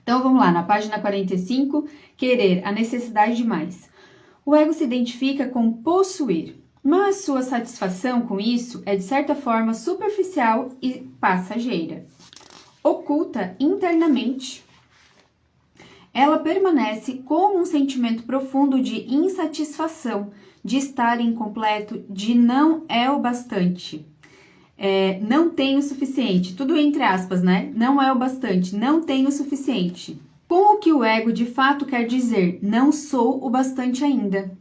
Então, vamos lá, na página 45, querer, a necessidade de mais. O ego se identifica com possuir, mas sua satisfação com isso é, de certa forma, superficial e passageira. Oculta internamente. Ela permanece como um sentimento profundo de insatisfação, de estar incompleto, de não é o bastante. Não tem o suficiente, tudo entre aspas, né? Não é o bastante, não tem o suficiente. Com o que o ego de fato quer dizer, não sou o bastante ainda.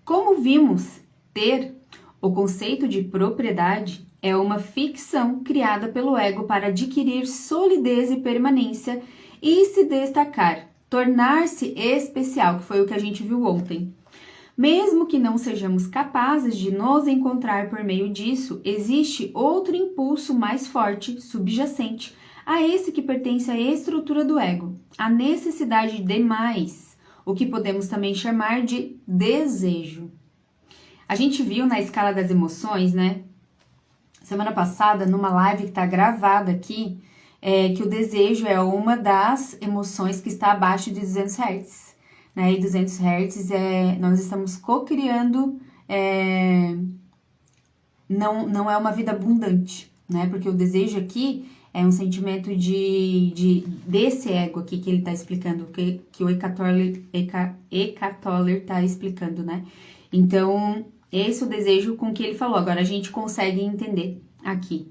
Como vimos, ter, o conceito de propriedade, é uma ficção criada pelo ego para adquirir solidez e permanência e se destacar, tornar-se especial, que foi o que a gente viu ontem. Mesmo que não sejamos capazes de nos encontrar por meio disso, existe outro impulso mais forte, subjacente, a esse que pertence à estrutura do ego, a necessidade de mais, o que podemos também chamar de desejo. A gente viu na escala das emoções, né? Semana passada, numa live que está gravada aqui, que o desejo é uma das emoções que está abaixo de 200 Hz. Né? E 200 Hz nós estamos co-criando, não é uma vida abundante, né? Porque o desejo aqui é um sentimento desse ego aqui que ele está explicando, que o Eckhart Tolle está explicando, né? Então, esse é o desejo com que ele falou. Agora a gente consegue entender aqui.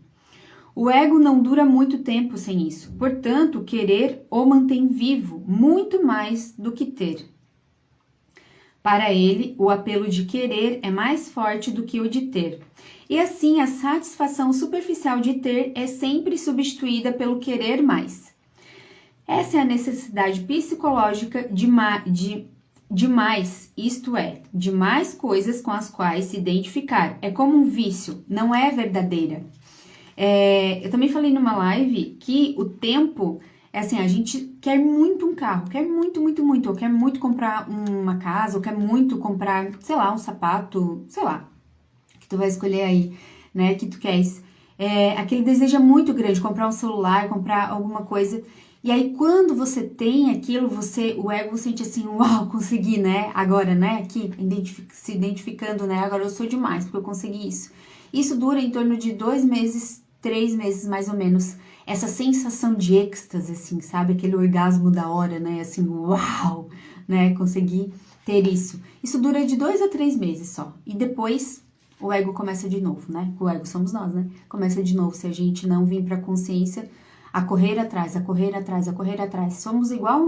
O ego não dura muito tempo sem isso. Portanto, querer o mantém vivo muito mais do que ter. Para ele, o apelo de querer é mais forte do que o de ter. E assim, a satisfação superficial de ter é sempre substituída pelo querer mais. Essa é a necessidade psicológica de mais, isto é, de mais coisas com as quais se identificar. É como um vício, não é verdadeira. Eu também falei numa live que o tempo, a gente quer muito um carro, quer muito, muito, muito, ou quer muito comprar uma casa, ou quer muito comprar, sei lá, um sapato, sei lá, que tu vai escolher aí, né, que tu queres. Aquele desejo é muito grande, comprar um celular, comprar alguma coisa. E aí, quando você tem aquilo, o ego sente assim, uau, consegui, né? Agora, né? Aqui, se identificando, né? Agora eu sou demais, porque eu consegui isso. Isso dura em torno de 2 meses, 3 meses, mais ou menos. Essa sensação de êxtase, assim, sabe? Aquele orgasmo da hora, né? Assim, uau, né? Consegui ter isso. Isso dura de 2 a 3 meses só. E depois, o ego começa de novo, né? O ego somos nós, né? Começa de novo, se a gente não vir pra consciência, a correr atrás, a correr atrás, a correr atrás. Somos igual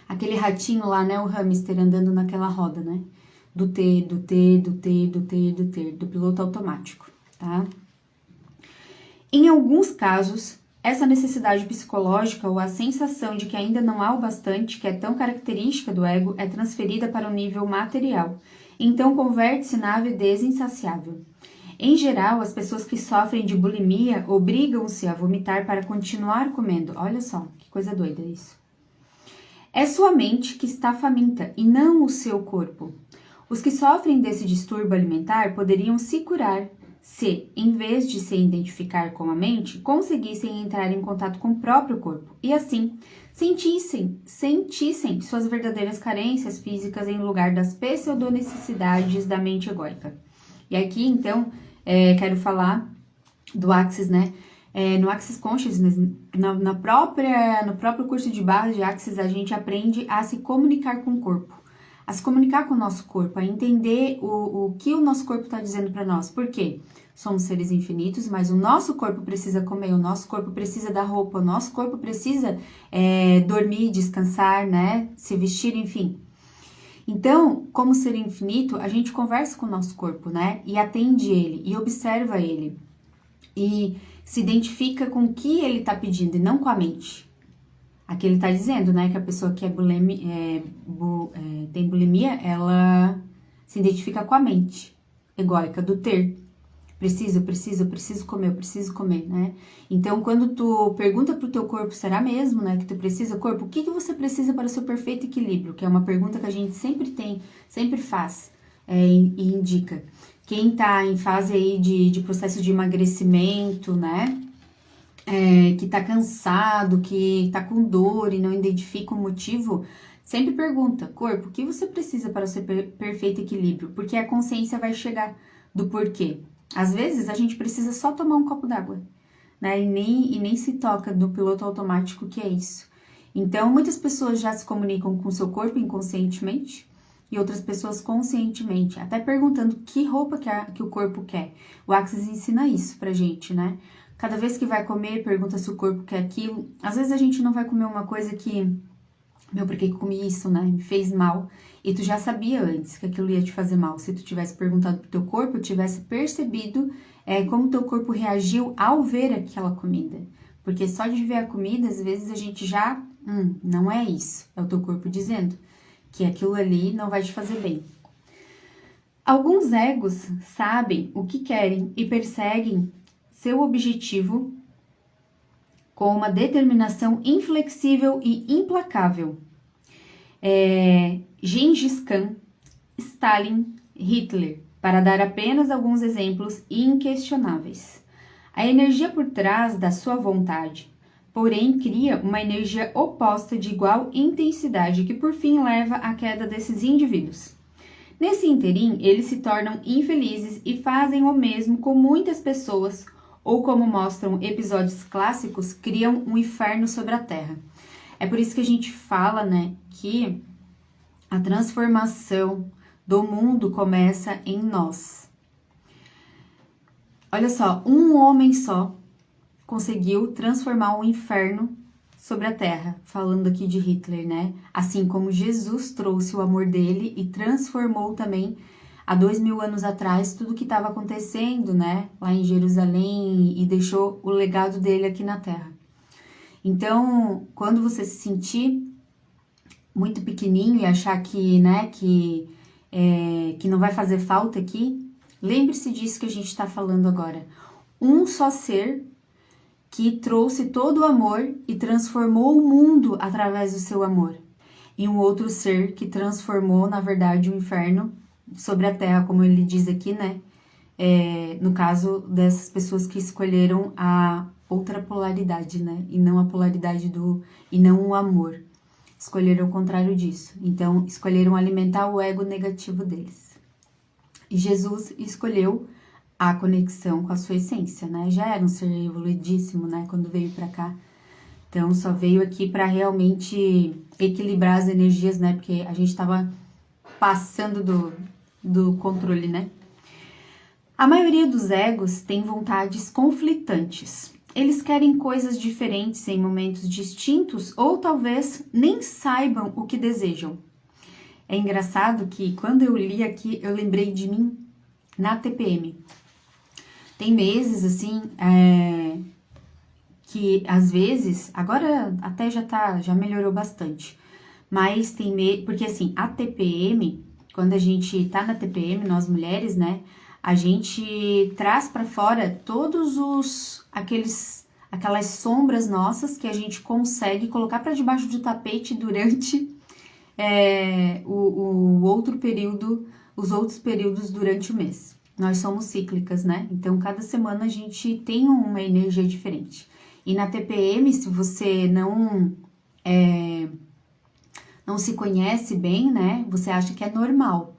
aquele ratinho lá, né? O hamster andando naquela roda, né? Do ter, do ter, do ter, do ter, do ter, do piloto automático, tá? Em alguns casos, essa necessidade psicológica ou a sensação de que ainda não há o bastante, que é tão característica do ego, é transferida para o nível material. Então, converte-se na avidez insaciável. Em geral, as pessoas que sofrem de bulimia obrigam-se a vomitar para continuar comendo. Olha só, que coisa doida isso. É sua mente que está faminta e não o seu corpo. Os que sofrem desse distúrbio alimentar poderiam se curar se, em vez de se identificar com a mente, conseguissem entrar em contato com o próprio corpo e, assim, sentissem suas verdadeiras carências físicas em lugar das pseudonecessidades da mente egóica. E aqui, então, quero falar do Axis, né? No Axis Consciousness, no próprio curso de base de Axis, a gente aprende a se comunicar com o corpo, a se comunicar com o nosso corpo, a entender o que o nosso corpo está dizendo para nós. Por quê? Somos seres infinitos, mas o nosso corpo precisa comer, o nosso corpo precisa da roupa, o nosso corpo precisa dormir, descansar, né? Se vestir, enfim. Então, como ser infinito, a gente conversa com o nosso corpo, né? E atende ele, e observa ele. E se identifica com o que ele tá pedindo, e não com a mente. Aqui ele tá dizendo, né? Que a pessoa que tem bulimia, ela se identifica com a mente egóica, do ter. Preciso comer, né? Então, quando tu pergunta pro teu corpo, será mesmo, né, que tu precisa? Corpo, o que você precisa para o seu perfeito equilíbrio? Que é uma pergunta que a gente sempre faz e indica. Quem tá em fase aí de processo de emagrecimento, né? que tá cansado, que tá com dor e não identifica o motivo, sempre pergunta, corpo, o que você precisa para ser perfeito equilíbrio? Porque a consciência vai chegar do porquê. Às vezes a gente precisa só tomar um copo d'água, né? E nem se toca do piloto automático que é isso. Então, muitas pessoas já se comunicam com o seu corpo inconscientemente e outras pessoas conscientemente, até perguntando que roupa que o corpo quer. O Axis ensina isso pra gente, né? Cada vez que vai comer, pergunta se o corpo quer aquilo. Às vezes a gente não vai comer uma coisa que, meu, por que eu comi isso, né? Me fez mal. E tu já sabia antes que aquilo ia te fazer mal. Se tu tivesse perguntado pro teu corpo, tivesse percebido como teu corpo reagiu ao ver aquela comida. Porque só de ver a comida, às vezes a gente já, não é isso. É o teu corpo dizendo que aquilo ali não vai te fazer bem. Alguns egos sabem o que querem e perseguem seu objetivo com uma determinação inflexível e implacável. Gengis Khan, Stalin, Hitler, para dar apenas alguns exemplos inquestionáveis. A energia por trás da sua vontade, porém, cria uma energia oposta de igual intensidade que por fim leva à queda desses indivíduos. Nesse interim, eles se tornam infelizes e fazem o mesmo com muitas pessoas, ou como mostram episódios clássicos, criam um inferno sobre a Terra. É por isso que a gente fala, né, que a transformação do mundo começa em nós. Olha só, um homem só conseguiu transformar um inferno sobre a Terra, falando aqui de Hitler, né? Assim como Jesus trouxe o amor dele e transformou também, há 2000 anos atrás, tudo que estava acontecendo, né? Lá em Jerusalém, e deixou o legado dele aqui na Terra. Então, quando você se sentir muito pequenininho e achar que, né, que não vai fazer falta aqui, lembre-se disso que a gente está falando agora. Um só ser que trouxe todo o amor e transformou o mundo através do seu amor. E um outro ser que transformou, na verdade, o inferno sobre a terra, como ele diz aqui, né? No caso dessas pessoas que escolheram a outra polaridade, né? E não a polaridade e não o amor. Escolheram o contrário disso. Então, escolheram alimentar o ego negativo deles. E Jesus escolheu a conexão com a sua essência, né? Já era um ser evoluidíssimo, né? Quando veio pra cá. Então, só veio aqui para realmente equilibrar as energias, né? Porque a gente tava passando do controle, né? A maioria dos egos tem vontades conflitantes. Eles querem coisas diferentes em momentos distintos ou talvez nem saibam o que desejam. É engraçado que quando eu li aqui, eu lembrei de mim na TPM. Tem meses, assim, que às vezes, agora até já melhorou bastante, mas porque assim, a TPM, quando a gente tá na TPM, nós mulheres, né, a gente traz para fora todos aquelas sombras nossas que a gente consegue colocar para debaixo do tapete durante o outro período, os outros períodos durante o mês. Nós somos cíclicas, né? Então, cada semana a gente tem uma energia diferente. E na TPM, se você não se conhece bem, né? Você acha que é normal.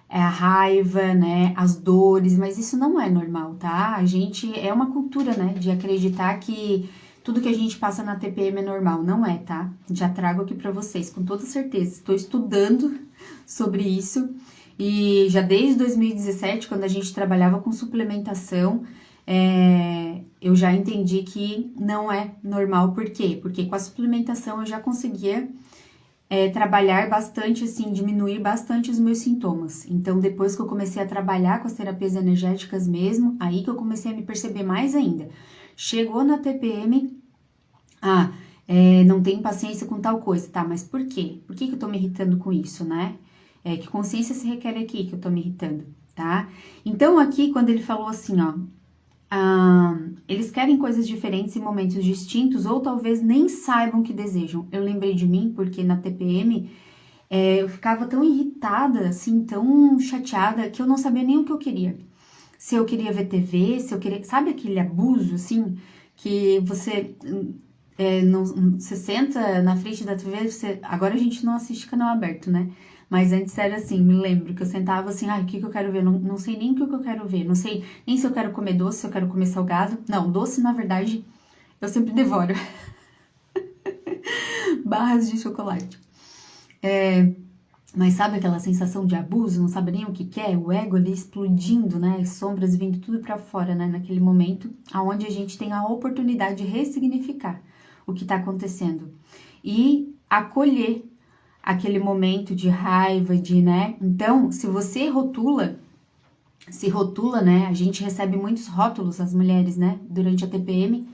É a raiva, né? As dores, mas isso não é normal, tá? A gente é uma cultura, né? De acreditar que tudo que a gente passa na TPM é normal. Não é, tá? Já trago aqui pra vocês, com toda certeza. Estou estudando sobre isso. E já desde 2017, quando a gente trabalhava com suplementação, eu já entendi que não é normal. Por quê? Porque com a suplementação eu já conseguia trabalhar bastante, assim, diminuir bastante os meus sintomas. Então, depois que eu comecei a trabalhar com as terapias energéticas mesmo, aí que eu comecei a me perceber mais ainda. Chegou na TPM, não tenho paciência com tal coisa, tá? Mas por quê? Por que eu tô me irritando com isso, né? Que consciência se requer aqui que eu tô me irritando, tá? Então, aqui, quando ele falou assim, ó, eles querem coisas diferentes em momentos distintos ou talvez nem saibam o que desejam. Eu lembrei de mim porque na TPM eu ficava tão irritada, assim, tão chateada, que eu não sabia nem o que eu queria. Se eu queria ver TV, se eu queria... Sabe aquele abuso, assim, que você você senta na frente da TV, agora a gente não assiste canal aberto, né? Mas antes era assim, me lembro que eu sentava assim, o que eu quero ver? Não sei nem o que eu quero ver, não sei nem se eu quero comer doce, se eu quero comer salgado. Não, doce, na verdade, eu sempre devoro. Barras de chocolate. Mas sabe aquela sensação de abuso, não sabe nem o que quer? O ego ali explodindo, né? As sombras vindo tudo pra fora, né? Naquele momento, aonde a gente tem a oportunidade de ressignificar o que tá acontecendo. E acolher aquele momento de raiva, né? Então, se você se rotula, né? A gente recebe muitos rótulos, as mulheres, né? Durante a TPM,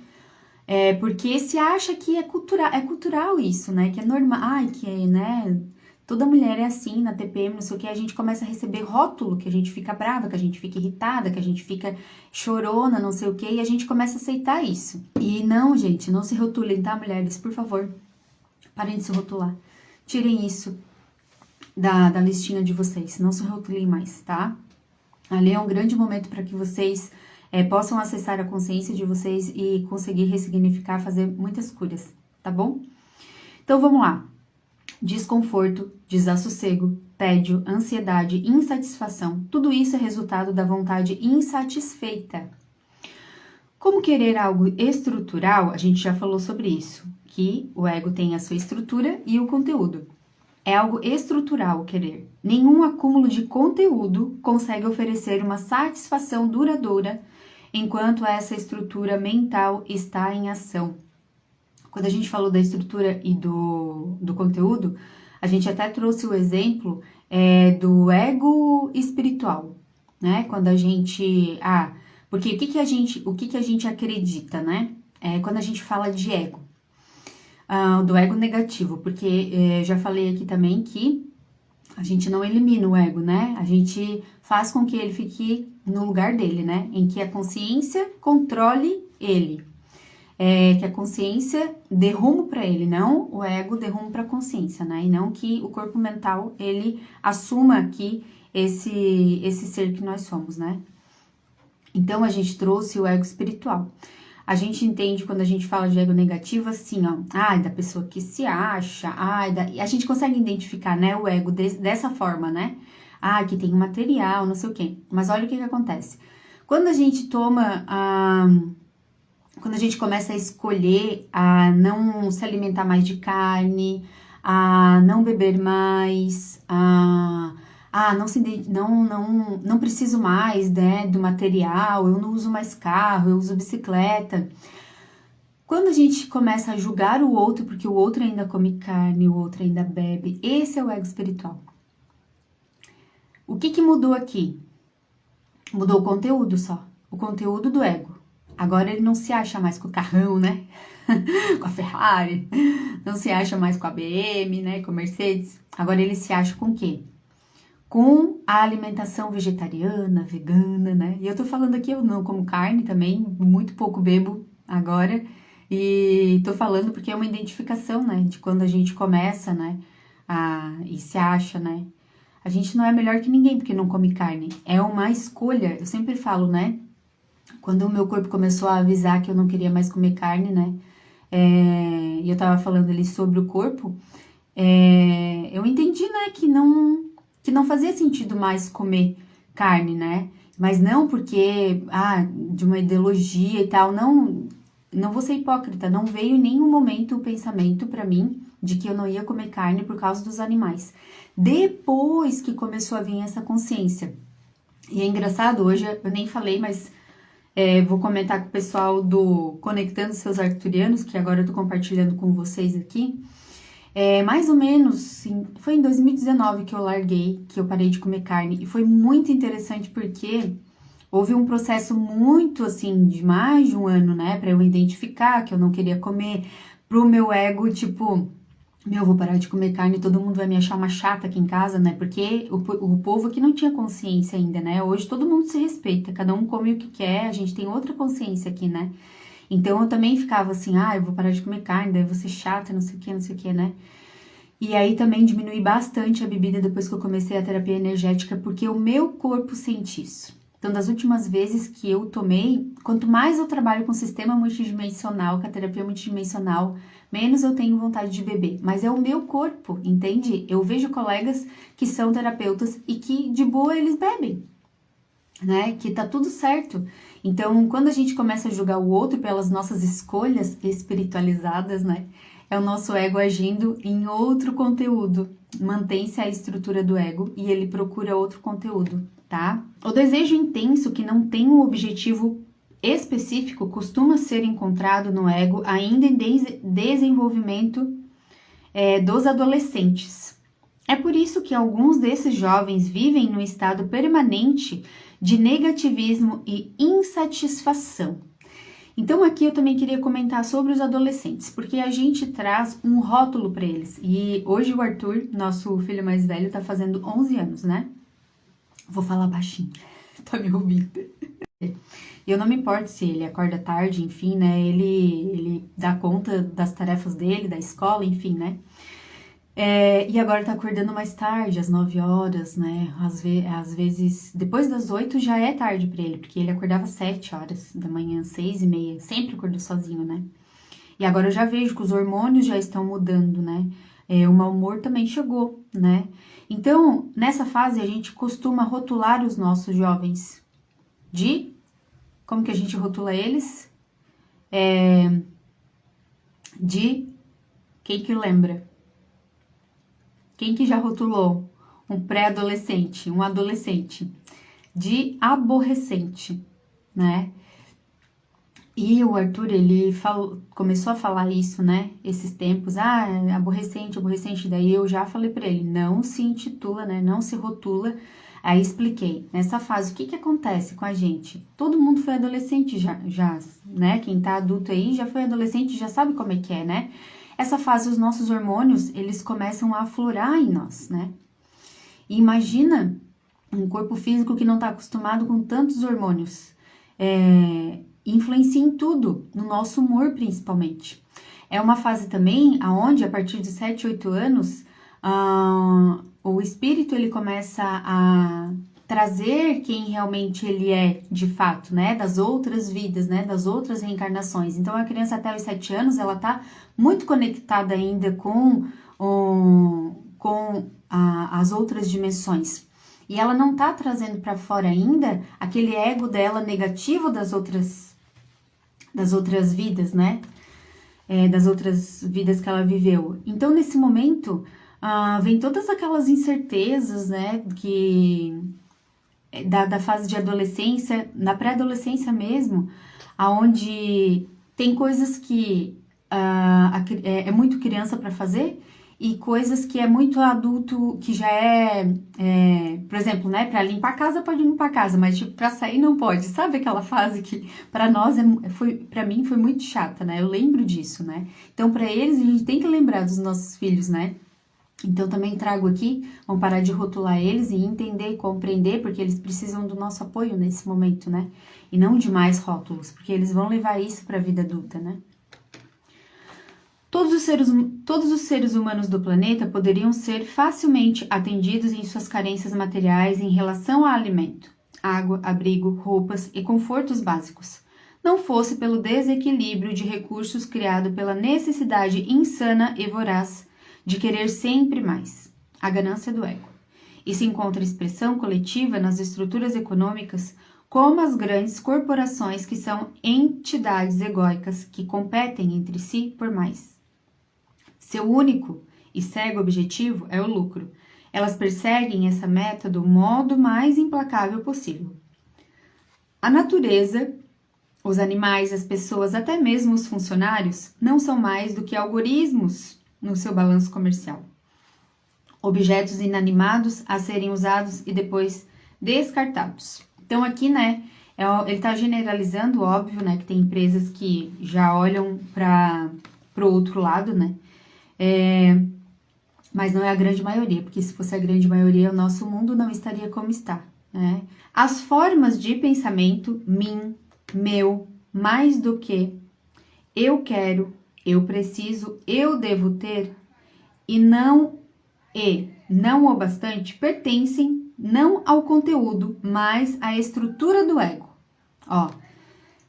porque se acha que é cultural isso, né? Que é normal, né? Toda mulher é assim na TPM, não sei o que, a gente começa a receber rótulo, que a gente fica brava, que a gente fica irritada, que a gente fica chorona, não sei o que, e a gente começa a aceitar isso. E não, gente, não se rotulem, tá, mulheres? Por favor, parem de se rotular. Tirem isso da listinha de vocês, não se rotulem mais, tá? Ali é um grande momento para que vocês possam acessar a consciência de vocês e conseguir ressignificar, fazer muitas curas, tá bom? Então vamos lá. Desconforto, desassossego, tédio, ansiedade, insatisfação, tudo isso é resultado da vontade insatisfeita. Como querer algo estrutural, a gente já falou sobre isso, que o ego tem a sua estrutura e o conteúdo. É algo estrutural o querer. Nenhum acúmulo de conteúdo consegue oferecer uma satisfação duradoura enquanto essa estrutura mental está em ação. Quando a gente falou da estrutura e do conteúdo, a gente até trouxe o exemplo do ego espiritual, né? Quando a gente... porque o que a gente acredita, né? Quando a gente fala de ego. Do ego negativo, porque já falei aqui também que a gente não elimina o ego, né? A gente faz com que ele fique no lugar dele, né? Em que a consciência controle ele. Que a consciência dê rumo para ele, não o ego dê rumo para a consciência, né? E não que o corpo mental, ele assuma aqui esse ser que nós somos, né? Então, a gente trouxe o ego espiritual. A gente entende quando a gente fala de ego negativo assim, ó, da pessoa que se acha, a gente consegue identificar, né, o ego dessa forma, né? Que tem um material, não sei o quê. Mas olha o que acontece. Quando a gente quando a gente começa a escolher a não se alimentar mais de carne, a não beber mais, não preciso mais, né, do material, eu não uso mais carro, eu uso bicicleta. Quando a gente começa a julgar o outro, porque o outro ainda come carne, o outro ainda bebe, esse é o ego espiritual. O que mudou aqui? Mudou o conteúdo só, o conteúdo do ego. Agora ele não se acha mais com o carrão, né? Com a Ferrari, não se acha mais com a BM, né? Com a Mercedes. Agora ele se acha com o quê? Com a alimentação vegetariana, vegana, né? E eu tô falando aqui, eu não como carne também, muito pouco bebo agora. E tô falando porque é uma identificação, né? De quando a gente começa, né? E se acha, né? A gente não é melhor que ninguém porque não come carne. É uma escolha. Eu sempre falo, né? Quando o meu corpo começou a avisar que eu não queria mais comer carne, né? E eu tava falando ali sobre o corpo, eu entendi, né, que não fazia sentido mais comer carne, né? Mas não porque, de uma ideologia e tal, não vou ser hipócrita, não veio em nenhum momento o pensamento pra mim de que eu não ia comer carne por causa dos animais. Depois que começou a vir essa consciência. E é engraçado, hoje eu nem falei, mas vou comentar com o pessoal do Conectando Seus Arcturianos, que agora eu tô compartilhando com vocês aqui. Mais ou menos, sim, foi em 2019 que eu larguei, que eu parei de comer carne. E foi muito interessante porque houve um processo muito, assim, de mais de um ano, né? Pra eu identificar que eu não queria comer, pro meu ego, tipo... eu vou parar de comer carne, todo mundo vai me achar uma chata aqui em casa, né? Porque o povo aqui não tinha consciência ainda, né? Hoje todo mundo se respeita, cada um come o que quer, a gente tem outra consciência aqui, né? Então eu também ficava assim, eu vou parar de comer carne, daí eu vou ser chata, não sei o que, né? E aí também diminui bastante a bebida depois que eu comecei a terapia energética, porque o meu corpo sente isso. Então, das últimas vezes que eu tomei, quanto mais eu trabalho com o sistema multidimensional, com a terapia multidimensional, menos eu tenho vontade de beber. Mas é o meu corpo, entende? Eu vejo colegas que são terapeutas e que de boa eles bebem, né? Que tá tudo certo. Então, quando a gente começa a julgar o outro pelas nossas escolhas espiritualizadas, né? É o nosso ego agindo em outro conteúdo. Mantém-se a estrutura do ego e ele procura outro conteúdo, tá? O desejo intenso que não tem um objetivo específico costuma ser encontrado no ego ainda em desenvolvimento dos adolescentes. É por isso que alguns desses jovens vivem no estado permanente de negativismo e insatisfação. Então aqui eu também queria comentar sobre os adolescentes, porque a gente traz um rótulo para eles. E hoje o Arthur, nosso filho mais velho, tá fazendo 11 anos, né? Vou falar baixinho, tá me ouvindo? Eu não me importo se ele acorda tarde, enfim, né? Ele dá conta das tarefas dele, da escola, enfim, né? E agora tá acordando mais tarde, às 9 horas, né? Às vezes, depois das 8 já é tarde pra ele, porque ele acordava 7 horas da manhã, 6:30, sempre acordou sozinho, né? E agora eu já vejo que os hormônios já estão mudando, né? O mau humor também chegou, né? Então, nessa fase, a gente costuma rotular os nossos jovens como que a gente rotula eles? De quem que lembra? Quem que já rotulou um pré-adolescente, um adolescente? De aborrecente, né? E o Arthur, ele começou a falar isso, né? Esses tempos, aborrecente, aborrecente. Daí eu já falei pra ele, não se intitula, né? Não se rotula. Aí expliquei, nessa fase, o que que acontece com a gente? Todo mundo foi adolescente já, né? Quem tá adulto aí já foi adolescente, já sabe como é que é, né? Essa fase, os nossos hormônios, eles começam a aflorar em nós, né? E imagina um corpo físico que não tá acostumado com tantos hormônios. Influencia em tudo, no nosso humor principalmente. É uma fase também onde, a partir de 7, 8 anos, o espírito ele começa a trazer quem realmente ele é de fato, né, das outras vidas, né, das outras reencarnações. Então a criança até os 7 anos, ela tá muito conectada ainda com as outras dimensões. E ela não tá trazendo para fora ainda aquele ego dela negativo das outras vidas, né? Das outras vidas que ela viveu. Então, nesse momento, vem todas aquelas incertezas, né? Da fase de adolescência, na pré-adolescência mesmo, aonde tem coisas que é muito criança para fazer e coisas que é muito adulto, que já por exemplo, né, para limpar a casa pode limpar a casa, mas tipo, para sair não pode. Sabe aquela fase que para nós para mim foi muito chata, né? Eu lembro disso, né? Então, para eles a gente tem que lembrar dos nossos filhos, né? Então, também trago aqui, vamos parar de rotular eles e entender e compreender, porque eles precisam do nosso apoio nesse momento, né? E não de mais rótulos, porque eles vão levar isso para a vida adulta, né? Todos os seres humanos do planeta poderiam ser facilmente atendidos em suas carências materiais em relação a alimento, água, abrigo, roupas e confortos básicos, não fosse pelo desequilíbrio de recursos criado pela necessidade insana e voraz de querer sempre mais, a ganância do ego. Isso encontra expressão coletiva nas estruturas econômicas, como as grandes corporações que são entidades egóicas que competem entre si por mais. Seu único e cego objetivo é o lucro. Elas perseguem essa meta do modo mais implacável possível. A natureza, os animais, as pessoas, até mesmo os funcionários, não são mais do que algoritmos no seu balanço comercial. Objetos inanimados a serem usados e depois descartados. Então aqui, né, ele está generalizando, óbvio, né, que tem empresas que já olham para o outro lado, né, mas não é a grande maioria, porque se fosse a grande maioria, o nosso mundo não estaria como está, né? As formas de pensamento, mim, meu, mais do que, eu quero, eu preciso, eu devo ter, e não o bastante, pertencem não ao conteúdo, mas à estrutura do ego. Ó,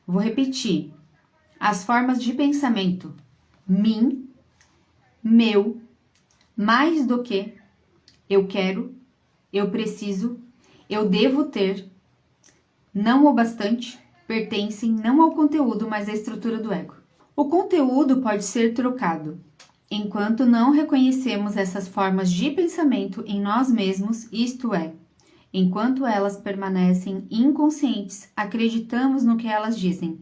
vou repetir. As formas de pensamento: mim, meu, mais do que, eu quero, eu preciso, eu devo ter, não o bastante, pertencem não ao conteúdo, mas à estrutura do ego. O conteúdo pode ser trocado. Enquanto não reconhecemos essas formas de pensamento em nós mesmos, isto é, enquanto elas permanecem inconscientes, acreditamos no que elas dizem.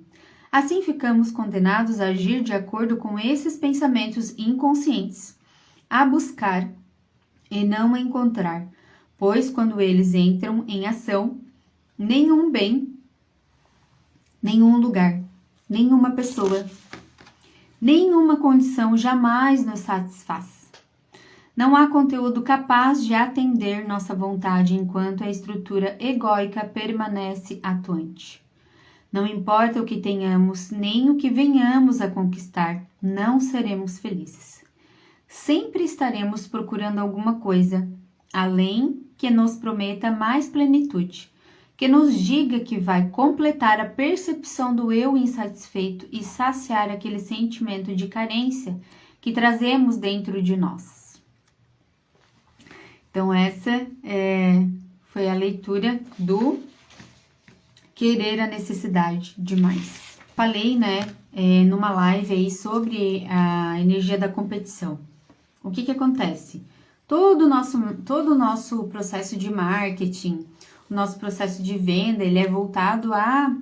Assim ficamos condenados a agir de acordo com esses pensamentos inconscientes, a buscar e não a encontrar, pois quando eles entram em ação, nenhum bem, nenhum lugar, nenhuma pessoa, nenhuma condição jamais nos satisfaz. Não há conteúdo capaz de atender nossa vontade enquanto a estrutura egóica permanece atuante. Não importa o que tenhamos, nem o que venhamos a conquistar, não seremos felizes. Sempre estaremos procurando alguma coisa, além que nos prometa mais plenitude, que nos diga que vai completar a percepção do eu insatisfeito e saciar aquele sentimento de carência que trazemos dentro de nós. Então, essa foi a leitura do Querer a Necessidade de Mais. Falei, numa live aí sobre a energia da competição. O que acontece? Todo o nosso processo de marketing, o nosso processo de venda, ele é voltado a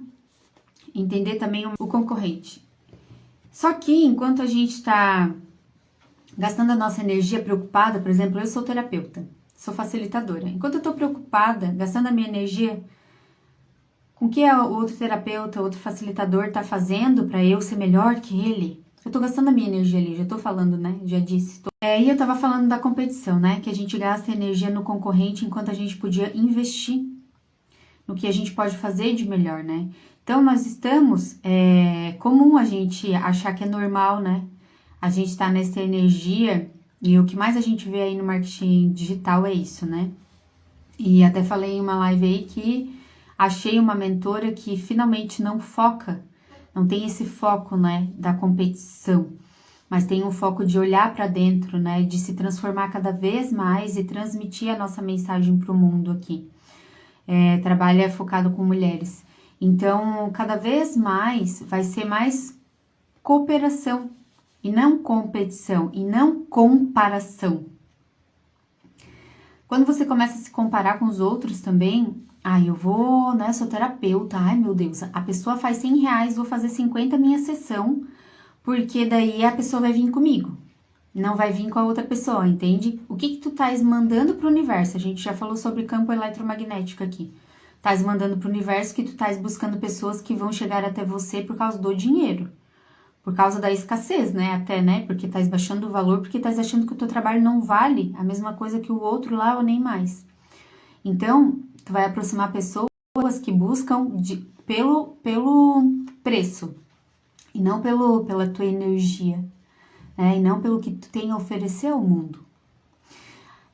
entender também o concorrente. Só que enquanto a gente está gastando a nossa energia preocupada, por exemplo, eu sou terapeuta, sou facilitadora. Enquanto eu estou preocupada, gastando a minha energia com o que o outro terapeuta, outro facilitador está fazendo para eu ser melhor que ele, eu estou gastando a minha energia ali, já estou falando, já disse. E eu estava falando da competição, que a gente gasta energia no concorrente enquanto a gente podia investir no que a gente pode fazer de melhor, Então, nós estamos, comum a gente achar que é normal, A gente tá nessa energia, e o que mais a gente vê aí no marketing digital é isso, E até falei em uma live aí que achei uma mentora que finalmente não foca, não tem esse foco, da competição, mas tem um foco de olhar para dentro, de se transformar cada vez mais e transmitir a nossa mensagem para o mundo aqui. Trabalha focado com mulheres. Então, cada vez mais vai ser mais cooperação e não competição e não comparação. Quando você começa a se comparar com os outros também, eu vou, sou terapeuta, ai meu Deus, a pessoa faz R$100, vou fazer 50 minha sessão, porque daí a pessoa vai vir comigo, não vai vir com a outra pessoa, entende? O que tu estás mandando para o universo? A gente já falou sobre campo eletromagnético aqui. Estás mandando para o universo que tu estás buscando pessoas que vão chegar até você por causa do dinheiro, por causa da escassez, porque estás baixando o valor, porque estás achando que o teu trabalho não vale a mesma coisa que o outro lá ou nem mais. Então, tu vai aproximar pessoas que buscam pelo preço e não pela tua energia, e não pelo que tu tem a oferecer ao mundo.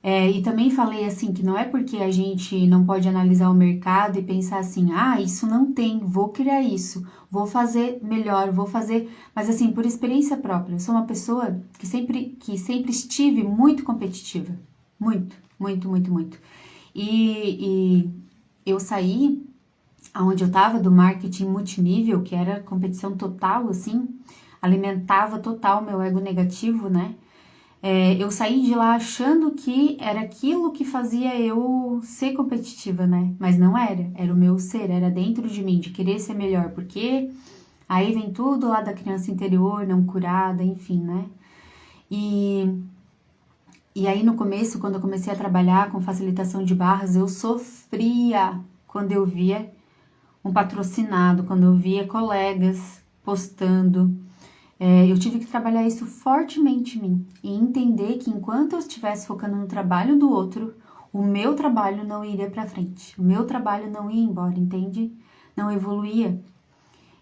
E também falei assim, que não é porque a gente não pode analisar o mercado e pensar assim, isso não tem, vou criar isso, vou fazer melhor, vou fazer, mas assim, por experiência própria, eu sou uma pessoa que sempre estive muito competitiva, muito. E eu saí aonde eu tava do marketing multinível, que era competição total, assim, alimentava total meu ego negativo, eu saí de lá achando que era aquilo que fazia eu ser competitiva, mas não era o meu ser, era dentro de mim, de querer ser melhor, porque aí vem tudo lá da criança interior, não curada, enfim, E aí no começo, quando eu comecei a trabalhar com facilitação de barras, eu sofria quando eu via um patrocinado, quando eu via colegas postando. Eu tive que trabalhar isso fortemente em mim e entender que enquanto eu estivesse focando no trabalho do outro, o meu trabalho não iria para frente, o meu trabalho não ia embora, entende? Não evoluía.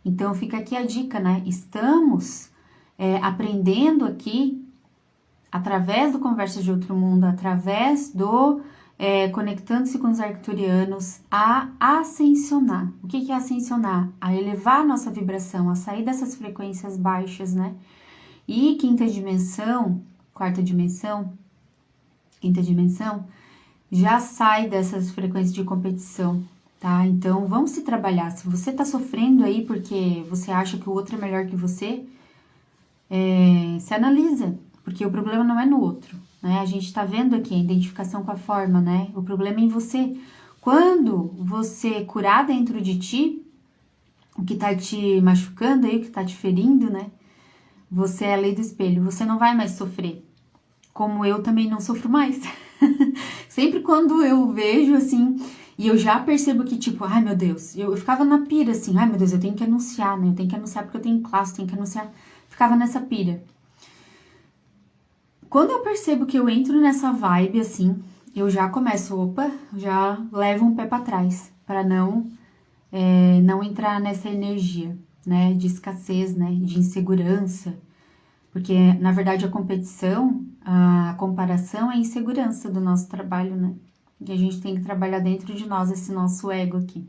Então fica aqui a dica, Estamos aprendendo aqui através do Conversas de Outro Mundo, através do conectando-se com os arcturianos, a ascensionar. O que é ascensionar? A elevar a nossa vibração, a sair dessas frequências baixas, né? E quinta dimensão, quinta dimensão, já sai dessas frequências de competição, tá? Então, vamos se trabalhar. Se você tá sofrendo aí porque você acha que o outro é melhor que você, se analisa, porque o problema não é no outro, né? A gente tá vendo aqui a identificação com a forma, né? O problema é em você. Quando você curar dentro de ti, o que tá te machucando aí, o que tá te ferindo, né? Você é a lei do espelho, você não vai mais sofrer. Como eu também não sofro mais. Sempre quando eu vejo, assim, e eu já percebo que, tipo, ai meu Deus, eu ficava na pira, assim, ai meu Deus, eu tenho que anunciar, né? Eu tenho que anunciar porque eu tenho classe, tenho que anunciar. Ficava nessa pira. Quando eu percebo que eu entro nessa vibe, assim, eu já começo, opa, já levo um pé pra trás, pra não entrar nessa energia, né, de escassez, né, de insegurança, porque, na verdade, a competição, a comparação é a insegurança do nosso trabalho, né? E a gente tem que trabalhar dentro de nós esse nosso ego aqui.